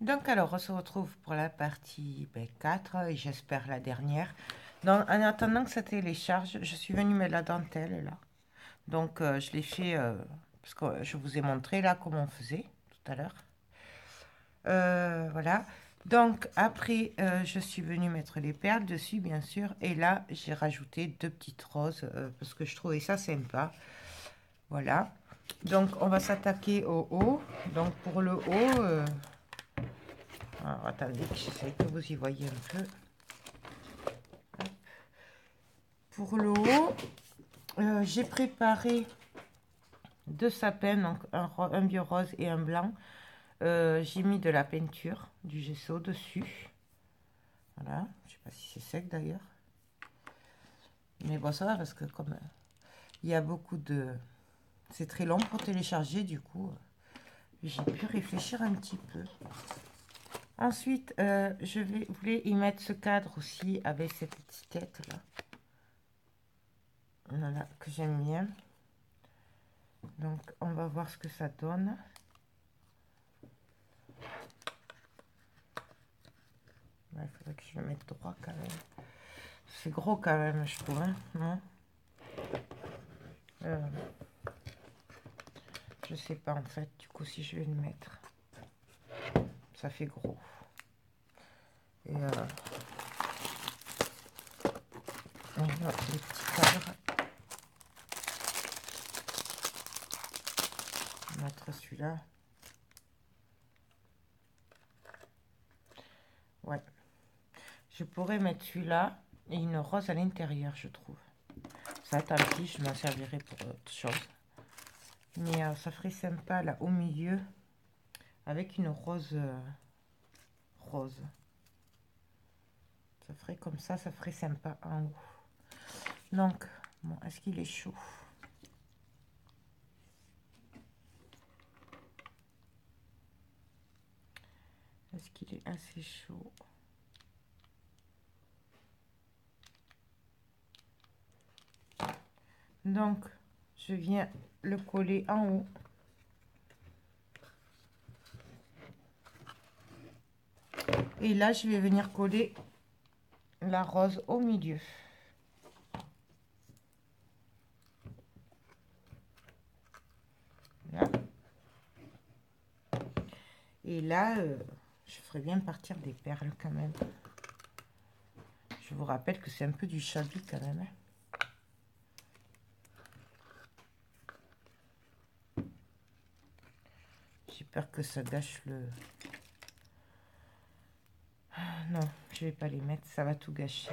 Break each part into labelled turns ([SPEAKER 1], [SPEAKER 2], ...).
[SPEAKER 1] Donc alors, on se retrouve pour la partie 4 et j'espère la dernière. Donc, en attendant que ça télécharge, je suis venue mettre la dentelle là. Donc je l'ai fait parce que je vous ai montré là comment on faisait tout à l'heure. Voilà. Donc après, je suis venue mettre les perles dessus bien sûr. Et là, j'ai rajouté 2 petites roses parce que je trouvais ça sympa. Voilà. Donc on va s'attaquer au haut. Donc pour le haut... alors, attendez, j'essaie que vous y voyez un peu. Hop. Pour le haut, j'ai préparé 2 sapins, donc un vieux rose et un blanc. J'ai mis de la peinture, du gesso dessus. Voilà, je sais pas si c'est sec d'ailleurs. Mais bon, ça va parce que comme il y a beaucoup de... C'est très long pour télécharger, du coup, j'ai pu réfléchir un petit peu. Ensuite, je voulais y mettre ce cadre aussi avec cette étiquette là. Voilà, que j'aime bien. Donc, on va voir ce que ça donne. Il faudrait que je le mette droit quand même. C'est gros quand même, je trouve. Hein, non je sais pas en fait, du coup, si je vais le mettre. Ça fait gros. Et on a les petits cadres. On va mettre celui-là. Ouais. Je pourrais mettre celui-là et une rose à l'intérieur, je trouve. Ça, tant pis, je m'en servirai pour autre chose. Mais ça ferait sympa là au milieu avec une rose rose. Ça ferait comme ça ferait sympa en haut. Donc, bon, est-ce qu'il est chaud? Est-ce qu'il est assez chaud? Donc, je viens le coller en haut. Et là, je vais venir coller la rose au milieu. Là. Et là, je ferai bien partir des perles quand même. Je vous rappelle que c'est un peu du chablis quand même. Hein. J'ai peur que ça gâche le... Ah, non, je vais pas les mettre, ça va tout gâcher.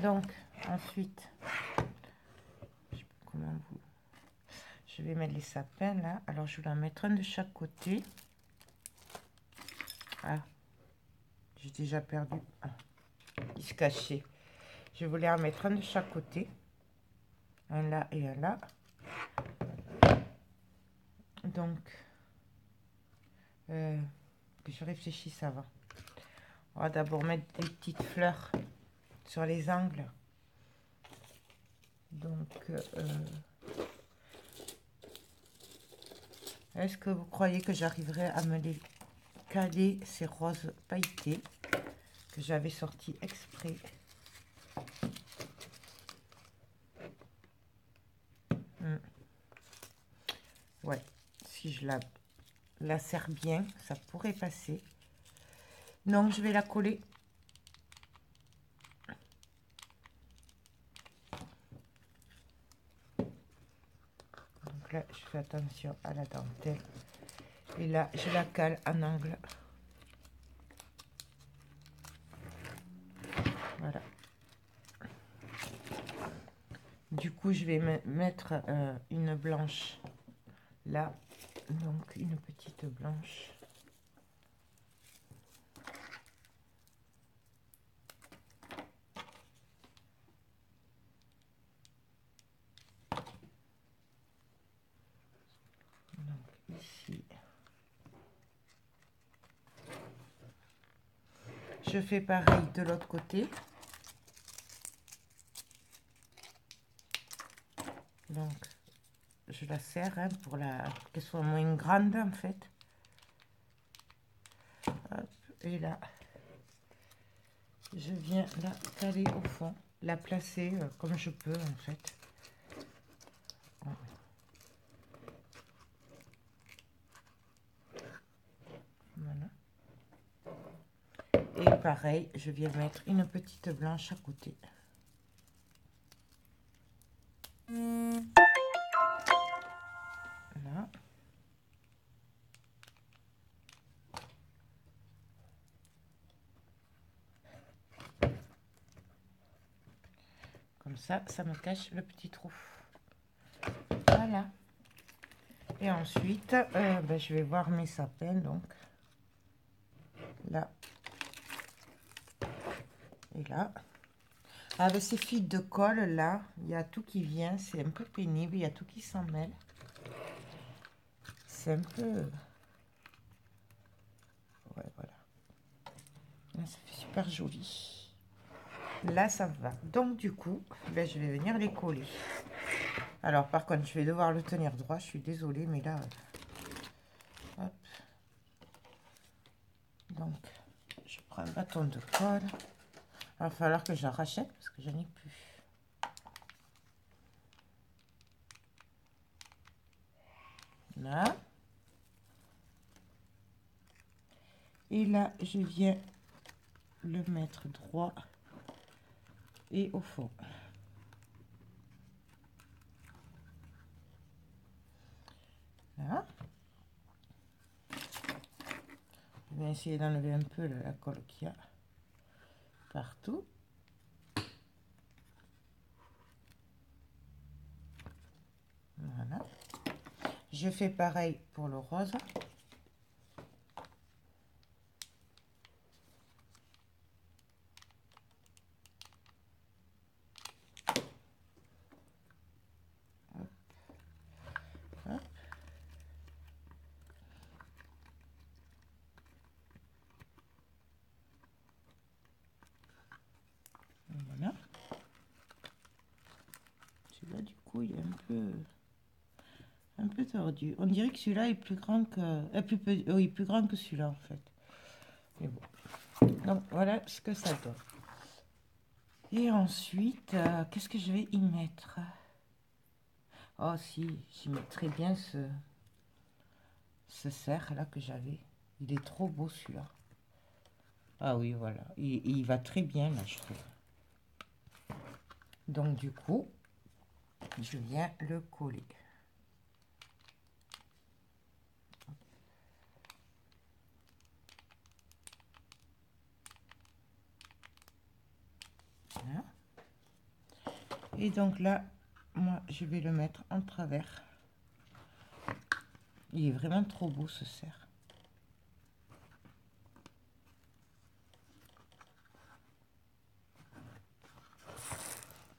[SPEAKER 1] Donc, ensuite, je sais pas comment vous... Je vais mettre les sapins là. Alors, je vais en mettre un de chaque côté. Ah, j'ai déjà perdu. Ah, il se cachait. Je voulais en mettre un de chaque côté. Un là et un là. Donc, que je réfléchisse avant. On va d'abord mettre des petites fleurs sur les angles. Donc, est-ce que vous croyez que j'arriverai à me les caler, ces roses pailletées que j'avais sorties exprès? Ouais, si je la serre bien, ça pourrait passer. Donc, je vais la coller. Donc là, je fais attention à la dentelle. Et là, je la cale en angle. Voilà. coup, je vais mettre une blanche là. Donc, une petite blanche. Donc, ici. Je fais pareil de l'autre côté. Donc, je la serre hein, pour qu'elle soit moins grande en fait. Hop, et là, je viens la caler au fond, la placer comme je peux en fait. Voilà. Et pareil, je viens mettre une petite blanche à côté. Voilà. Comme ça me cache le petit trou. Voilà. Et ensuite, ben, je vais voir mes sapins, donc. Là. Et là. Avec ces fils de colle, là, il y a tout qui vient. C'est un peu pénible, il y a tout qui s'en mêle. C'est un peu... Ouais, voilà. Là, ça fait super joli. Là, ça va. Donc, du coup, ben, je vais venir les coller. Alors, par contre, je vais devoir le tenir droit. Je suis désolée, mais là... Hop. Donc, je prends un bâton de colle. Il va falloir que je la rachète parce que je n'en ai plus. Là. Et là, je viens le mettre droit et au fond. Là. Je vais essayer d'enlever un peu la colle qu'il y a partout. Voilà. Je fais pareil pour le rose. Hop. Hop. Voilà. Celui-là, du coup, il est un peu tordu. On dirait que celui-là est plus grand que... oui, plus grand que celui-là, en fait. Mais bon. Donc, voilà ce que ça donne. Et ensuite, qu'est-ce que je vais y mettre? Oh, si, j'y mettrais bien ce cerf-là que j'avais. Il est trop beau, celui-là. Ah oui, voilà. Il va très bien, là, je trouve. Donc, du coup, je viens le coller. Voilà. Et donc là, moi, je vais le mettre en travers. Il est vraiment trop beau, ce cerf.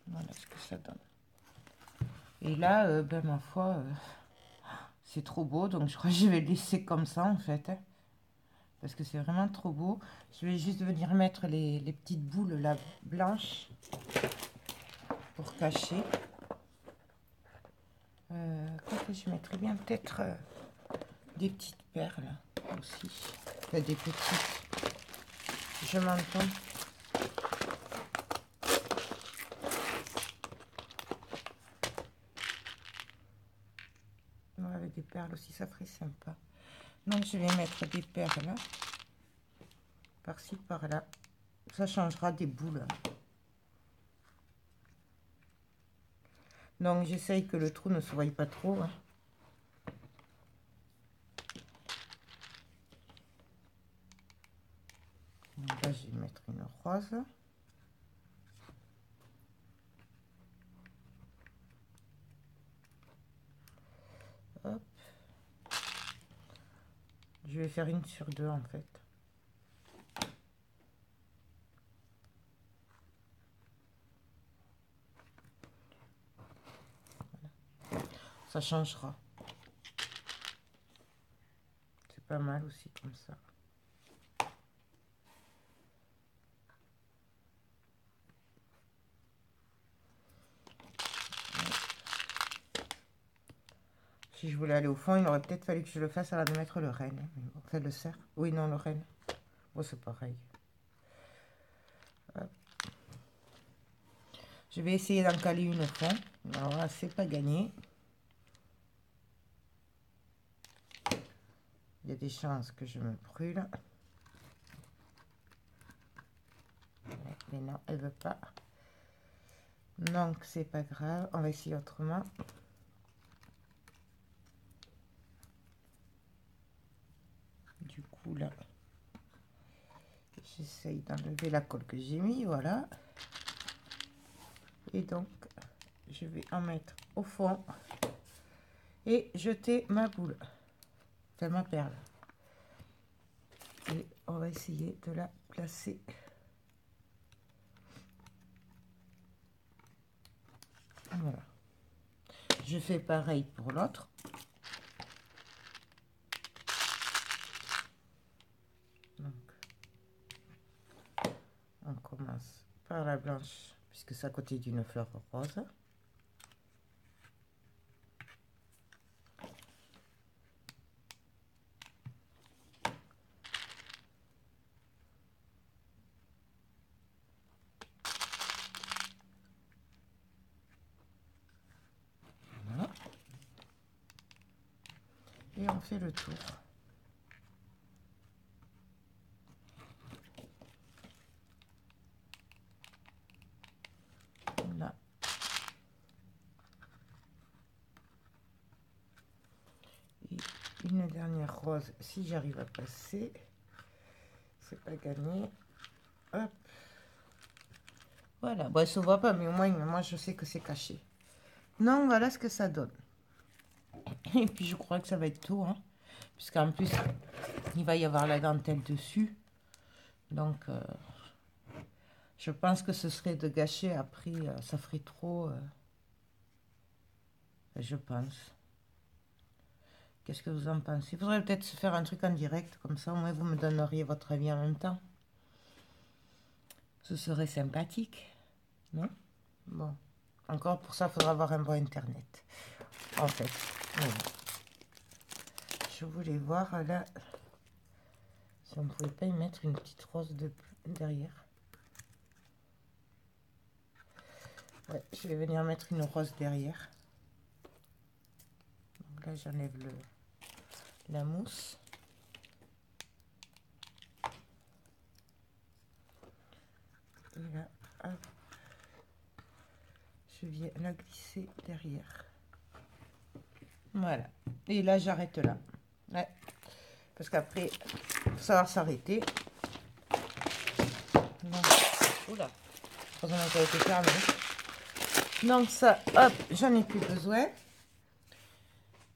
[SPEAKER 1] Voilà ce que ça donne. Et là, ben, ma foi, c'est trop beau. Donc, je crois que je vais le laisser comme ça, en fait. Hein, parce que c'est vraiment trop beau. Je vais juste venir mettre les petites boules là, blanches pour cacher. Quoi, je mettrais bien peut-être des petites perles aussi. Enfin, des petites. Je m'entends. Avec des perles aussi, ça ferait sympa. Donc, je vais mettre des perles là. Par-ci, par-là. Ça changera des boules. Donc, j'essaye que le trou ne se voie pas trop. Hein. Donc là, je vais mettre une rose. vais faire une sur deux en fait. Voilà. Ça changera. C'est pas mal aussi comme ça. Si je voulais aller au fond, il aurait peut-être fallu que je le fasse avant de mettre le renne. Enfin, le cerf. Oui, non, le renne. Bon, c'est pareil. Hop. Je vais essayer d'en caler une au fond. Alors là, c'est pas gagné. Il y a des chances que je me brûle. Mais non, elle veut pas. Donc, c'est pas grave. On va essayer autrement. Du coup, là, j'essaye d'enlever la colle que j'ai mis. Voilà. Et donc, je vais en mettre au fond et jeter ma boule. Enfin, ma perle. Et on va essayer de la placer. Voilà. Je fais pareil pour l'autre. Donc, on commence par la blanche, puisque c'est à côté d'une fleur rose. Voilà. Et on fait le tour. Là. Et une dernière rose, si j'arrive à passer. C'est pas gagné. Hop. Voilà. Bon, elle se voit pas, mais au moins, moi, je sais que c'est caché. Non, voilà ce que ça donne. Et puis, je crois que ça va être tout, hein, puisqu'en plus, il va y avoir la dentelle dessus. Donc, je pense que ce serait de gâcher après, ça ferait trop. Je pense. Qu'est-ce que vous en pensez? Il faudrait peut-être se faire un truc en direct, comme ça, au moins, vous me donneriez votre avis en même temps. Ce serait sympathique, non? Bon. Encore pour ça, il faudra avoir un bon internet. En fait. Voilà. Je voulais voir là si on ne pouvait pas y mettre une petite rose de derrière. Ouais, je vais venir mettre une rose derrière. Donc là, j'enlève la mousse. Et là, hop, je viens la glisser derrière. Voilà. Et là, j'arrête là. Ouais. Parce qu'après, il faut savoir s'arrêter. Oula. Heureusement qu'elle a été fermée. Donc ça, hop, j'en ai plus besoin.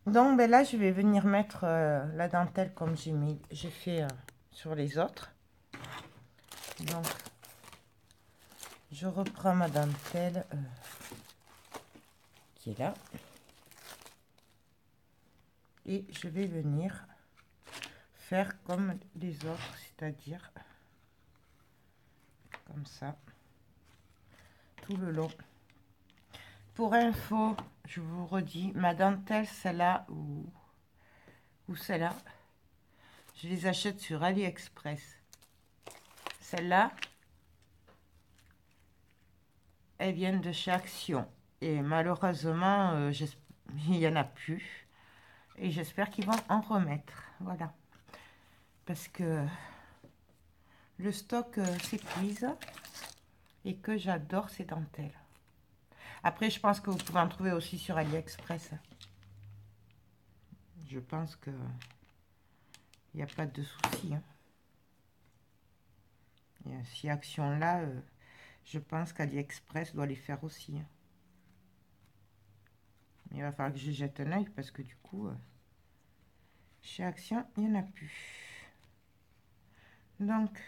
[SPEAKER 1] Donc ben là, je vais venir mettre la dentelle comme j'ai fait sur les autres. Donc, je reprends ma dentelle qui est là. Et je vais venir faire comme les autres, c'est-à-dire comme ça, tout le long. Pour info, je vous redis, ma dentelle, celle-là ou celle-là, je les achète sur AliExpress. Celle-là, elles viennent de chez Action. Et malheureusement, il n'y en a plus. Et j'espère qu'ils vont en remettre. Voilà. Parce que le stock s'épuise et que j'adore ces dentelles. Après, je pense que vous pouvez en trouver aussi sur AliExpress. Je pense que il n'y a pas de souci. Hein. Et si Action là, je pense qu'AliExpress doit les faire aussi. Hein. Mais il va falloir que je jette un œil parce que du coup, Chez Action, il n'y en a plus. Donc,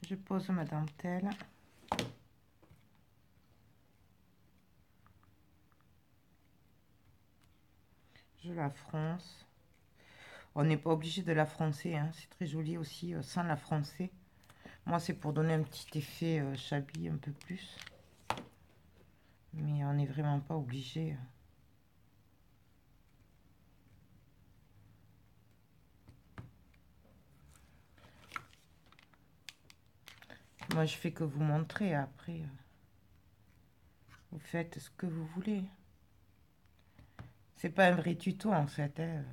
[SPEAKER 1] je pose ma dentelle. Je la fronce. On n'est pas obligé de la froncer, hein. C'est très joli aussi sans la froncer. Moi, c'est pour donner un petit effet shabby un peu plus. Mais on n'est vraiment pas obligé. Moi, je fais que vous montrer. Après, vous faites ce que vous voulez. C'est pas un vrai tuto, en fait, hein.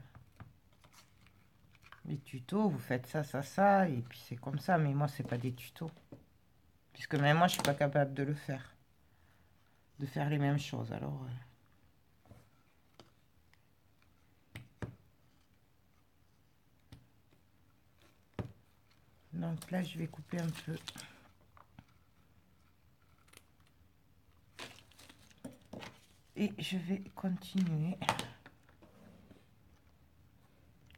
[SPEAKER 1] Les tutos, vous faites ça, ça, ça, et puis c'est comme ça. Mais moi, c'est pas des tutos. Puisque même moi, je suis pas capable de le faire. De faire les mêmes choses. Alors... Donc là, je vais couper un peu. Et je vais continuer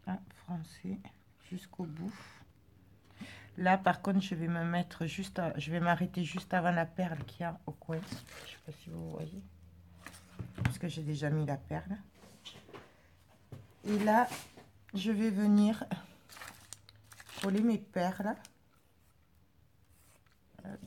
[SPEAKER 1] à froncer jusqu'au bout. Là, par contre, je vais me mettre juste je vais m'arrêter juste avant la perle qu'il y a au coin. Je sais pas si vous voyez. Parce que j'ai déjà mis la perle. Et là, je vais venir coller mes perles. Hop.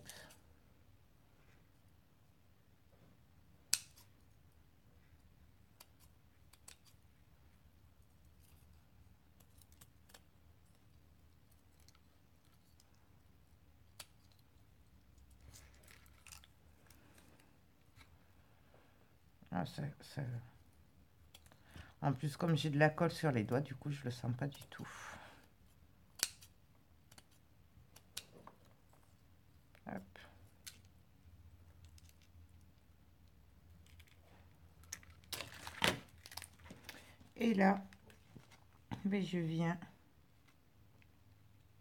[SPEAKER 1] Ah, En plus, comme j'ai de la colle sur les doigts, du coup, je le sens pas du tout. Hop. Et là, ben, je viens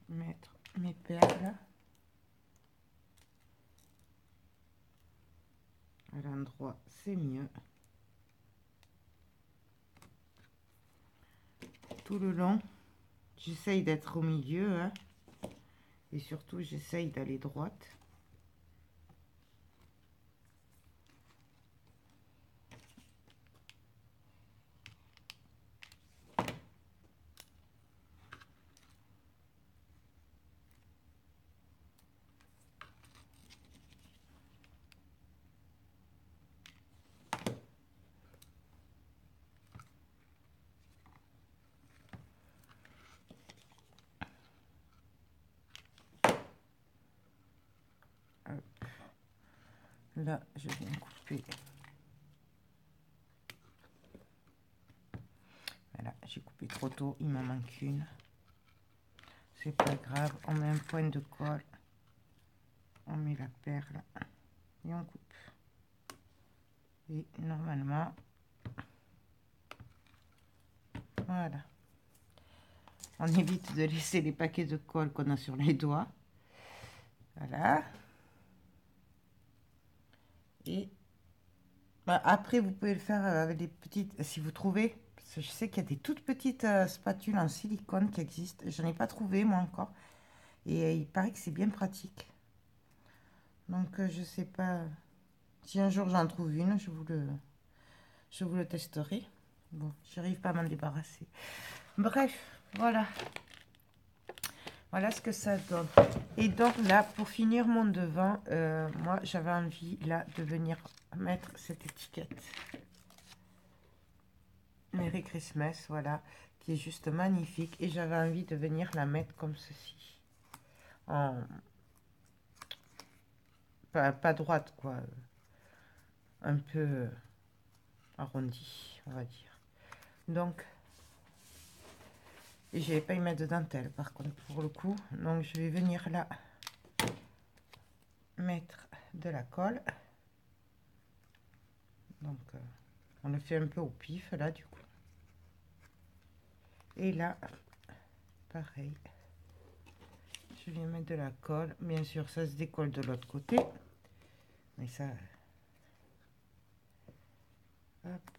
[SPEAKER 1] mettre mes perles à l'endroit, c'est mieux. Tout le long, j'essaye d'être au milieu, hein, et surtout, j'essaye d'aller droite. Hop. Là, je viens couper. Voilà, j'ai coupé trop tôt, il m'en manque une. C'est pas grave, on met un point de colle, on met la perle et on coupe. Et normalement, voilà. On évite de laisser les paquets de colle qu'on a sur les doigts. Voilà. Et bah, après, vous pouvez le faire avec des petites, si vous trouvez, parce que je sais qu'il y a des toutes petites spatules en silicone qui existent. J'en ai pas trouvé moi encore. Et il paraît que c'est bien pratique. Donc je sais pas si un jour j'en trouve une, je vous le testerai. Bon, j'arrive pas à m'en débarrasser. Bref, voilà. Voilà ce que ça donne. Et donc là, pour finir mon devant, moi j'avais envie là de venir mettre cette étiquette. Merry Christmas, voilà, qui est juste magnifique. Et j'avais envie de venir la mettre comme ceci. En... Pas droite, quoi. Un peu arrondi, on va dire. Donc, et je vais pas y mettre de dentelle, par contre, pour le coup. Donc, je vais venir là mettre de la colle. Donc, on le fait un peu au pif, là, du coup. Et là, pareil. Je viens mettre de la colle. Bien sûr, ça se décolle de l'autre côté. Mais ça... Hop.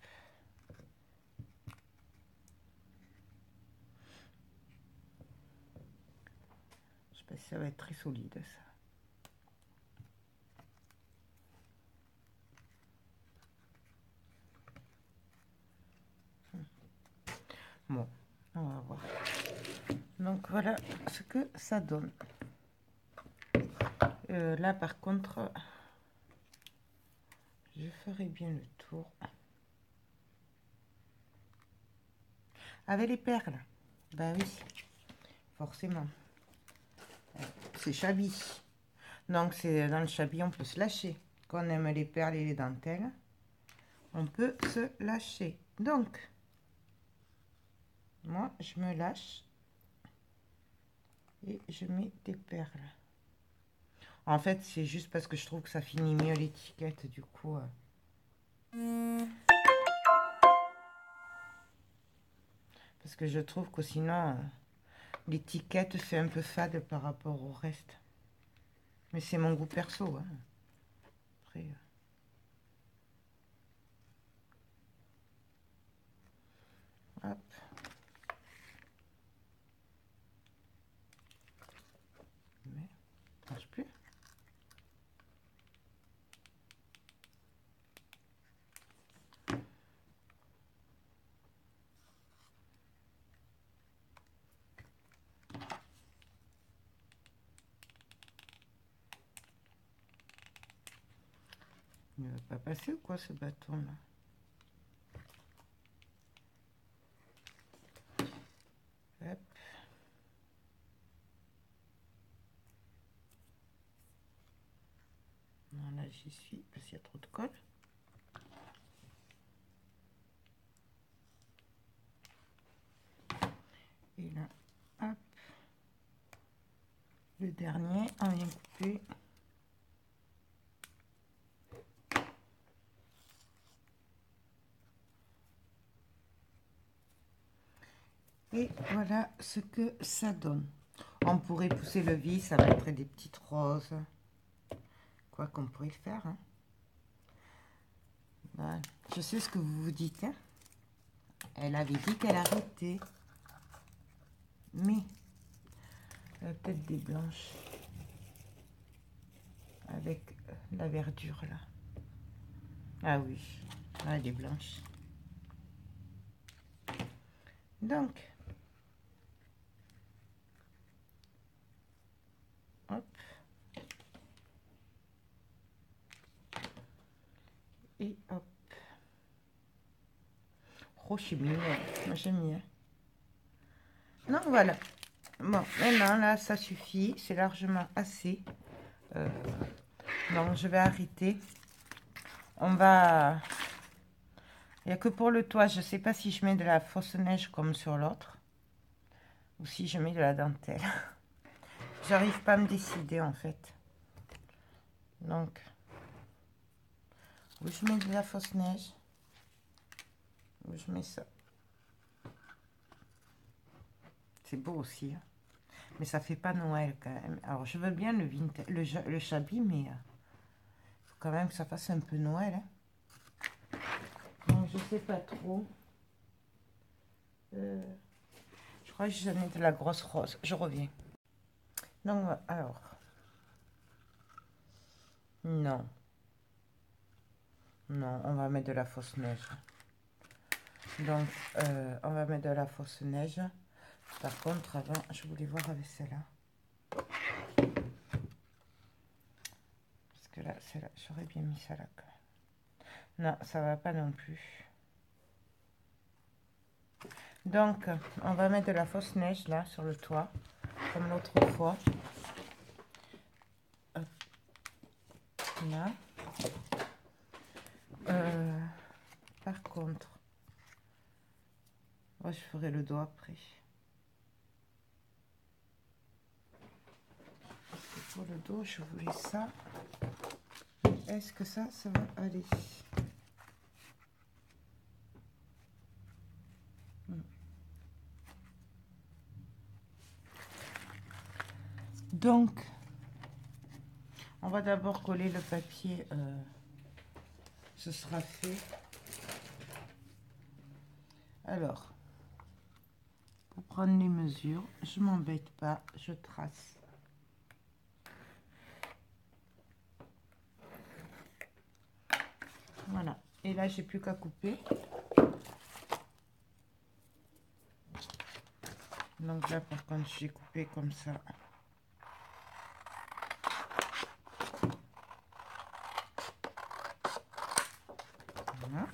[SPEAKER 1] Ça va être très solide, ça. Bon, on va voir. Donc voilà ce que ça donne. Là par contre, je ferai bien le tour. Avec les perles. Bah oui, forcément. C'est Chabi. Donc c'est dans le Chabi, on peut se lâcher. Quand on aime les perles et les dentelles, on peut se lâcher. Donc, moi, je me lâche. Et je mets des perles. En fait, c'est juste parce que je trouve que ça finit mieux l'étiquette, du coup. Parce que je trouve que sinon, l'étiquette fait un peu fade par rapport au reste. Mais c'est mon goût perso. Hein. Après, hop. Mais, ça marche plus. Il ne va pas passer ou quoi, ce bâton-là? Hop. Non, là, j'y suis parce qu'il y a trop de colle. Et là, hop. Le dernier, on vient couper. Et voilà ce que ça donne. On pourrait pousser le vis, ça va être des petites roses. Quoi qu'on pourrait le faire. Hein. Voilà. Je sais ce que vous vous dites. Hein. Elle avait dit qu'elle arrêtait. Mais, peut-être des blanches. Avec la verdure là. Ah oui, là, elle est blanche. Donc, hop. Et hop. Oh, c'est mignon. Moi, j'aime bien. Non, voilà. Bon, maintenant, là, ça suffit. C'est largement assez. Donc, je vais arrêter. On va... Il n'y a que pour le toit. Je ne sais pas si je mets de la fausse neige comme sur l'autre. Ou si je mets de la dentelle. J'arrive pas à me décider, en fait. Donc, où je mets de la fausse neige. Où je mets ça. C'est beau aussi. Hein. Mais ça fait pas Noël quand même. Alors, je veux bien le Chabi, mais il faut quand même que ça fasse un peu Noël. Hein. Donc, je sais pas trop. Je crois que j'en ai de la grosse rose. Je reviens. Donc, alors. Non. Non, on va mettre de la fausse neige. Donc, on va mettre de la fausse neige. Par contre, avant, je voulais voir avec celle-là. Parce que là, celle-là, j'aurais bien mis ça là. Non, ça va pas non plus. Donc, on va mettre de la fausse neige là sur le toit, comme l'autre fois. Hop. Là. Par contre, moi je ferai le dos après. Pour le dos, je voulais ça. Est-ce que ça va aller? Donc, on va d'abord coller le papier. Ce sera fait. Alors, pour prendre les mesures, je m'embête pas, je trace Voilà. Et là, j'ai plus qu'à couper. Donc là, par contre, j'ai coupé comme ça. Voilà.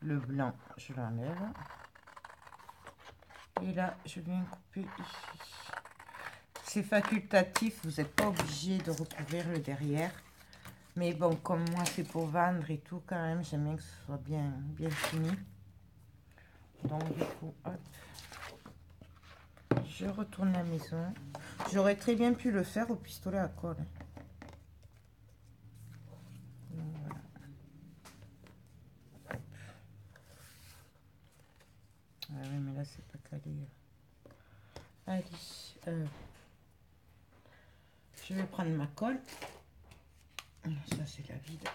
[SPEAKER 1] Le blanc, je l'enlève. Et là, je viens couper ici. C'est facultatif, vous n'êtes pas obligé de recouvrir le derrière. Mais bon, comme moi, c'est pour vendre et tout, quand même, j'aime bien que ce soit bien, bien fini. Donc, du coup, hop. Je retourne la maison. J'aurais très bien pu le faire au pistolet à colle. Donc, voilà. Ah oui, mais là, c'est pas calé. Allez, je vais prendre ma colle. Ça, c'est la vide.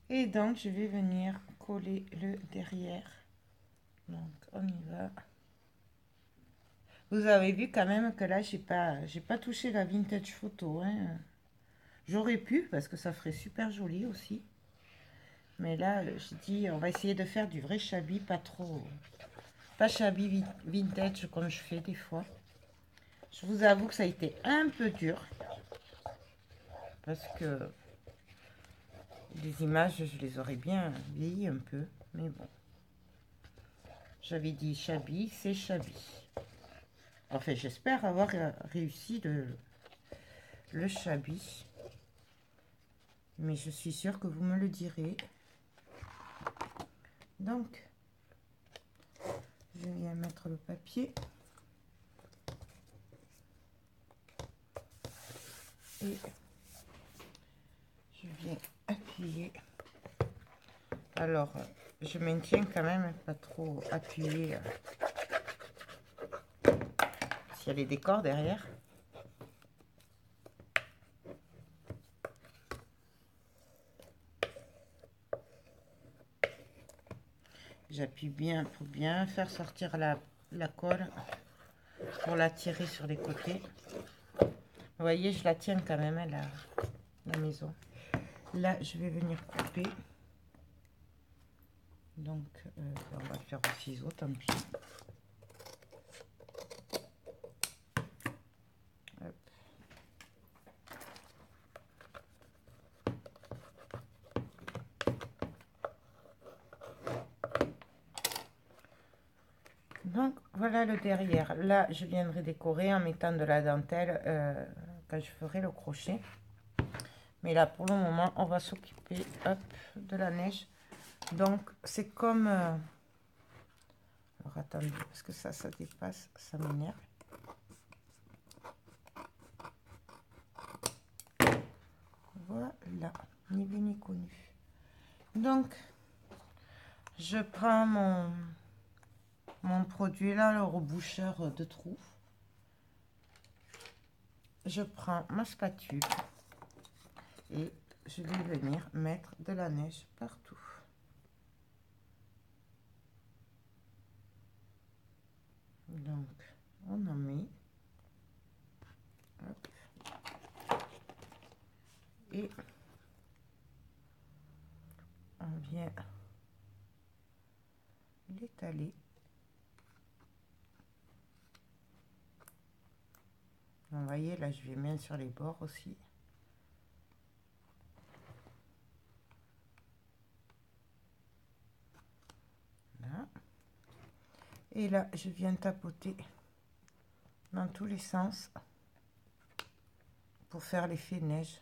[SPEAKER 1] Et donc, je vais venir coller le derrière. Donc, on y va. Vous avez vu quand même que là, j'ai pas touché la vintage photo. Hein. J'aurais pu, parce que ça ferait super joli aussi. Mais là, je dis, on va essayer de faire du vrai shabby, pas trop... Pas shabby vintage comme je fais des fois. Je vous avoue que ça a été un peu dur. Parce que les images, je les aurais bien vieillies un peu. Mais bon. J'avais dit shabby, c'est shabby. Enfin, j'espère avoir réussi le shabby. Mais je suis sûre que vous me le direz. Donc, je viens mettre le papier. Et je viens appuyer. Alors, je maintiens quand même pas trop appuyé. S'il y a les décors derrière. J'appuie bien pour bien faire sortir la colle. Pour la tirer sur les côtés. Vous voyez, je la tiens quand même, la maison. Là, je vais venir couper. Donc, on va le faire au ciseau, tant pis. Hop. Donc, voilà le derrière. Là, je viendrai décorer en mettant de la dentelle quand je ferai le crochet. Mais là, pour le moment, on va s'occuper, hop, de la neige. Donc, c'est comme... alors, attendez, parce que ça dépasse, ça m'énerve. Voilà, ni vu ni connu. Donc, je prends mon produit là, le reboucheur de trous. Je prends ma spatule et je vais venir mettre de la neige partout. Donc, on en met. Hop. Et on vient l'étaler. Vous voyez, là, je vais mettre sur les bords aussi. Là. Et là, je viens tapoter dans tous les sens pour faire l'effet neige.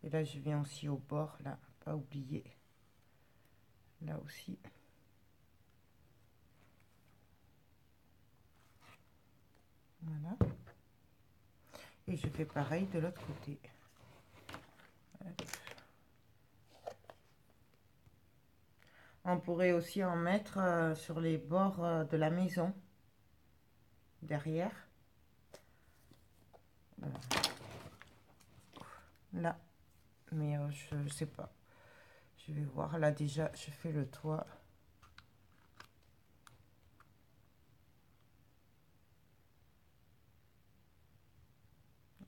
[SPEAKER 1] Et là, je viens aussi au bord, là, pas oublier. Là aussi. Voilà. Et je fais pareil de l'autre côté. On pourrait aussi en mettre sur les bords de la maison, derrière. là, mais je sais pas. Je vais voir. Là, déjà, je fais le toit.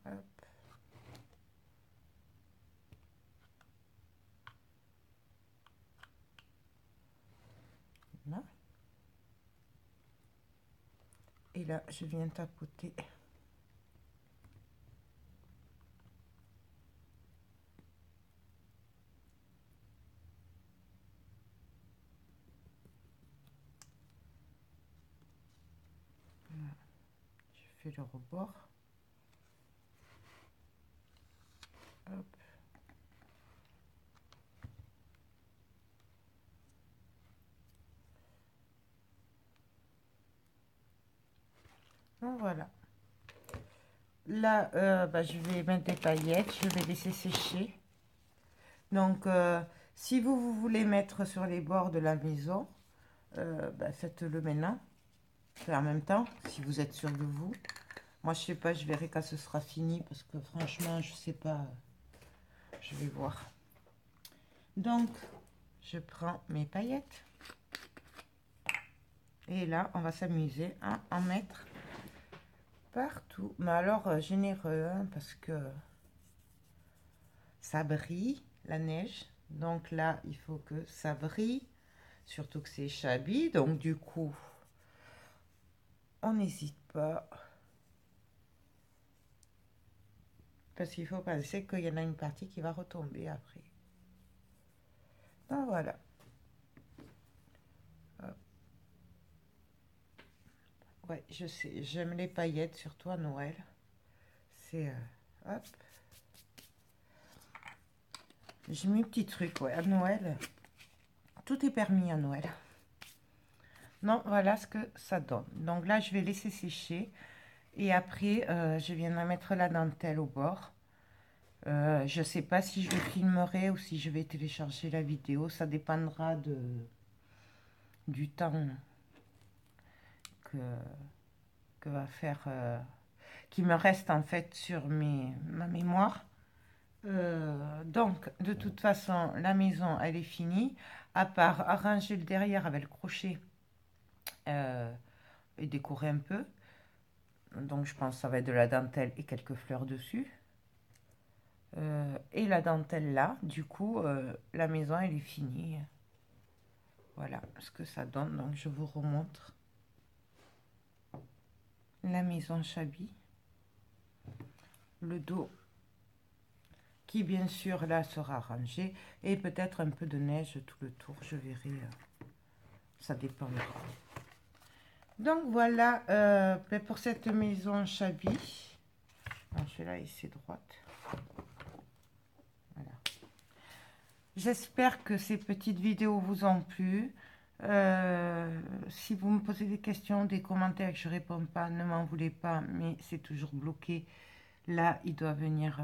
[SPEAKER 1] Hop. Là. Et là, je viens tapoter. Voilà. Je fais le rebord. Hop. Donc, voilà. Là, je vais mettre des paillettes. Je vais laisser sécher. Donc, si vous voulez mettre sur les bords de la maison, faites-le maintenant. En même temps, si vous êtes sûr de vous. Moi, je sais pas, je verrai quand ce sera fini parce que franchement, je sais pas. Je vais voir. Donc, je prends mes paillettes. Et là, on va s'amuser à en mettre partout. Mais alors, généreux, hein, parce que ça brille, la neige. Donc là, il faut que ça brille. Surtout que c'est Chabi. Donc du coup, on n'hésite pas. Parce qu'il faut penser qu'il y en a une partie qui va retomber après. Donc voilà. Hop. Ouais, je sais, j'aime les paillettes, surtout à Noël. C'est... hop. J'ai mis un petit truc, ouais, à Noël. Tout est permis à Noël. Non, voilà ce que ça donne. Donc là, je vais laisser sécher. Et après, je viendrai mettre la dentelle au bord. Je ne sais pas si je le filmerai ou si je vais télécharger la vidéo. Ça dépendra du temps que va faire... qui me reste en fait sur ma mémoire. Donc, de toute façon, la maison, elle est finie. À part arranger le derrière avec le crochet et décorer un peu. Donc, je pense que ça va être de la dentelle et quelques fleurs dessus. Et la dentelle là, du coup, la maison, elle est finie. Voilà ce que ça donne. Donc, je vous remontre la maison Chabi. Le dos qui, bien sûr, là, sera rangé. Et peut-être un peu de neige tout le tour. Je verrai. Ça dépendra. Donc, voilà pour cette maison Chabi. Je vais la laisser droite. Voilà. J'espère que ces petites vidéos vous ont plu. Si vous me posez des questions, des commentaires que je ne réponds pas, ne m'en voulez pas, mais c'est toujours bloqué. Là, il doit venir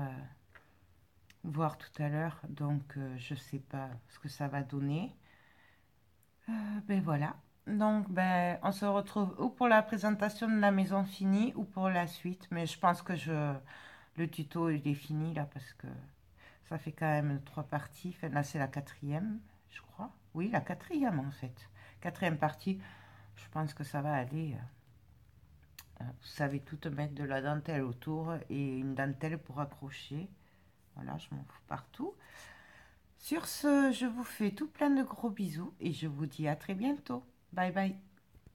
[SPEAKER 1] voir tout à l'heure, donc je ne sais pas ce que ça va donner. Ben voilà. Donc, on se retrouve ou pour la présentation de la maison finie ou pour la suite. Mais je pense que le tuto il est fini là parce que ça fait quand même 3 parties. Enfin, là, c'est la 4e, je crois. Oui, la 4e en fait. 4e partie. Je pense que ça va aller. Vous savez tout mettre de la dentelle autour et une dentelle pour accrocher. Voilà, je m'en fous partout. Sur ce, je vous fais tout plein de gros bisous et je vous dis à très bientôt. Bye bye.